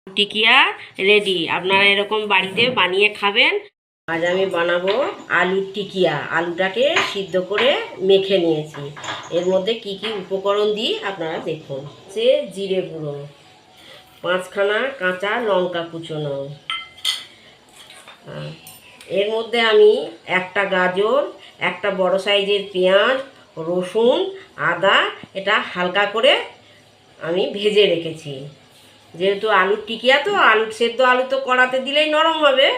টিকিয়া ready. আপনারা এরকম বাড়িতে বানিয়ে খাবেন। আজ আমি বানাবো আলুর টিকিয়া। আলুটাকে সিদ্ধ করে মেখে নিয়েছি। এর মধ্যে কি কি উপকরণ দিই আপনারা দেখুন। সে জিরে গুঁড়ো, 5খানা কাঁচা লঙ্কা কুচোনো, এর মধ্যে আমি একটা গাজর, একটা বড় সাইজের পেঁয়াজ, রসুন, আদা এটা হালকা করে আমি ভেজে রেখেছি। যেহেতু আলুর টিকিয়া তো আলু সেদ্ধ আলু তো কড়াতে দিলেই নরম হবে,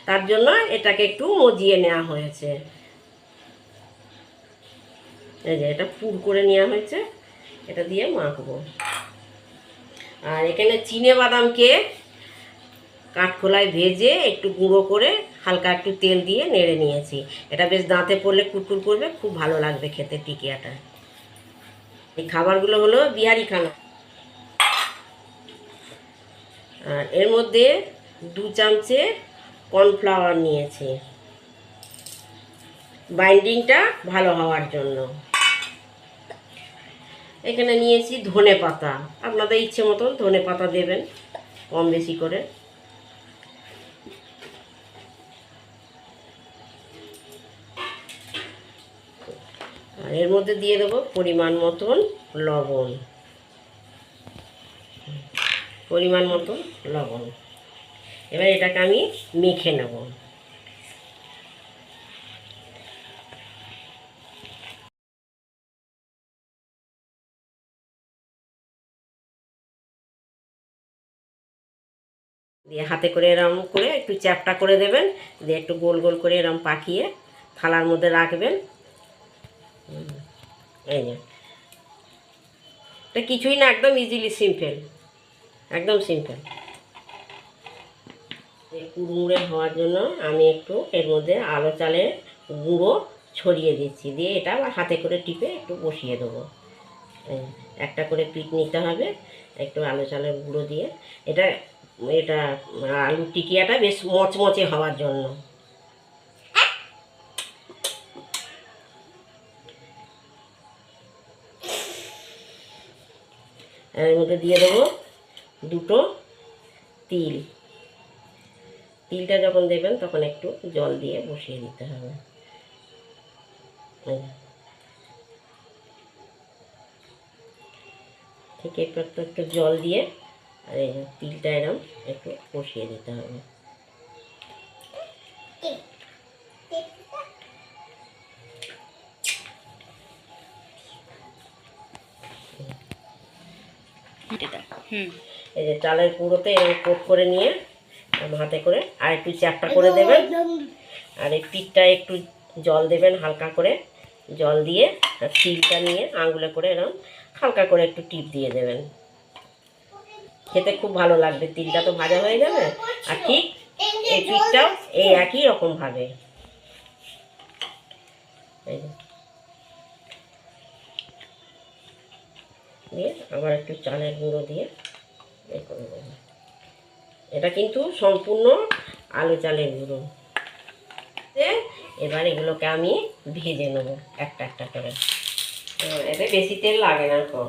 তার জন্য এটাকে একটু মজিয়ে নেওয়া হয়েছে। এই যে এটা পুর করে নেওয়া হয়েছে, এটা দিয়ে মাখবো। আর এখানে চিনে বাদামকে কাঠখোলায় ভেজে একটু গুঁড়ো করে হালকা একটু তেল দিয়ে নেড়ে নিয়েছি। এটা বেশ দাঁতে পড়লে কুরকুর করবে, খুব ভালো লাগবে খেতে টিকিয়াটা। এই খাবারগুলো হলো বিহারি খানা। আর এর মধ্যে 2 চামচে কর্নফ্লাওয়ার নিয়েছি বাইন্ডিংটা ভালো হওয়ার জন্য। এখানে নিয়েছি ধনে পাতা, আপনাদের ইচ্ছে মতন ধনে পাতা দেবেন কম বেশি করে। আর এর মধ্যে দিয়ে দেবো পরিমাণ মতন লবণ, পরিমাণ মতন লবণ। এবার এটাকে আমি মেখে নেব। দিয়ে হাতে করে এরম করে একটু চ্যাপটা করে দেবেন, দিয়ে একটু গোল গোল করে এরম পাকিয়ে থালার মধ্যে রাখবেন। এই যে এটা কিছুই না, একদম ইজিলি সিম্পল, একদম সিম্পল। কুড়মুড়ে হওয়ার জন্য আমি একটু এর মধ্যে আলো চালের গুঁড়ো ছড়িয়ে দিচ্ছি, দিয়ে এটা আবার হাতে করে টিপে একটু বসিয়ে দেবো। একটা করে পিঠ নিতে হবে একটু আলো চালের গুঁড়ো দিয়ে। এটা এটা আলু টিকিয়াটা বেশ মচমচে হওয়ার জন্য। এর মধ্যে দিয়ে দেবো 2টো তিল। তিলটা যখন দেবেন তখন একটু জল দিয়ে বসিয়ে দিতে হবে। ঠিক একটু একটু একটু জল দিয়ে আর এই তিলটা এরম একটু বসিয়ে দিতে হবে। এই যে চালের গুঁড়োতে এরকম কোট করে নিয়ে হাতে করে আর একটু চ্যাপটা করে দেবেন। আর এই পিঠটা একটু জল দেবেন, হালকা করে জল দিয়ে আর তিলটা নিয়ে আঙুলে করে এরকম হালকা করে একটু টিপ দিয়ে দেবেন। খেতে খুব ভালো লাগবে, তিলটা তো ভাজা হয়ে যাবে। আর ঠিক এই পিঠটাও এই একই রকমভাবে দিয়ে আবার একটু চালের গুঁড়ো দিয়ে করে দেবো। এটা কিন্তু সম্পূর্ণ আলু চালের গুঁড়ো। এবার এগুলোকে আমি ভেজে নেব একটা একটা করে। এতে বেশি তেল লাগে না তো।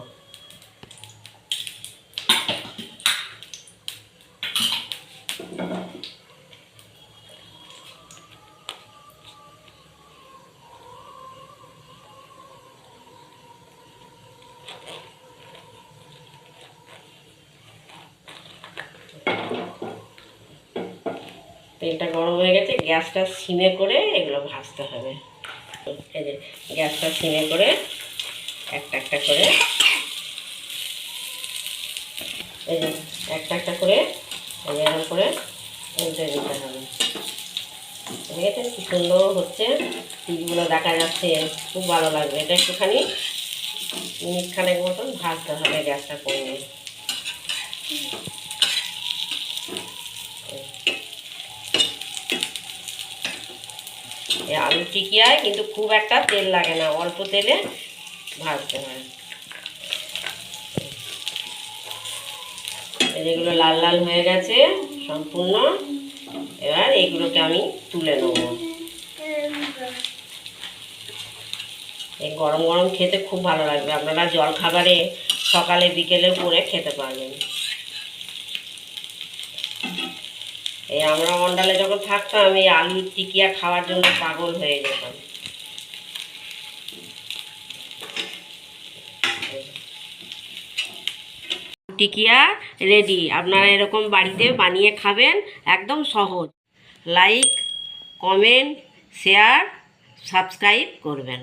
তেলটা গরম হয়ে গেছে, গ্যাসটা সিমে করে এগুলো ভাজতে হবে। এই যে গ্যাসটা সিমে করে একটা একটা করে এই যে একটা একটা করে এরকম করে উল্টে দিতে হবে। দেখেছেন কি সুন্দর হচ্ছে, তিলগুলো দেখা যাচ্ছে, খুব ভালো লাগবে। এটা একটুখানি মিনিট খানেক মতন ভাজতে হবে গ্যাসটা কমিয়ে। এই আলু টিকিয়ায় কিন্তু খুব একটা তেল লাগে না, অল্প তেলে ভাজতে হয়। যেগুলো লাল লাল হয়ে গেছে সম্পূর্ণ, এবার এগুলোকে আমি তুলে নেব। এই গরম গরম খেতে খুব ভালো লাগবে, আপনারা জল খাবারে সকালে বিকেলে করে খেতে পারবেন। এই আমরা মন্ডলে যখন থাকতাম এই আলুর টিকিয়া খাওয়ার জন্য পাগল হয়ে যেতাম। টিকিয়া রেডি। আপনারা এরকম বাড়িতে বানিয়ে খাবেন, একদম সহজ। লাইক, কমেন্ট, শেয়ার, সাবস্ক্রাইব করবেন।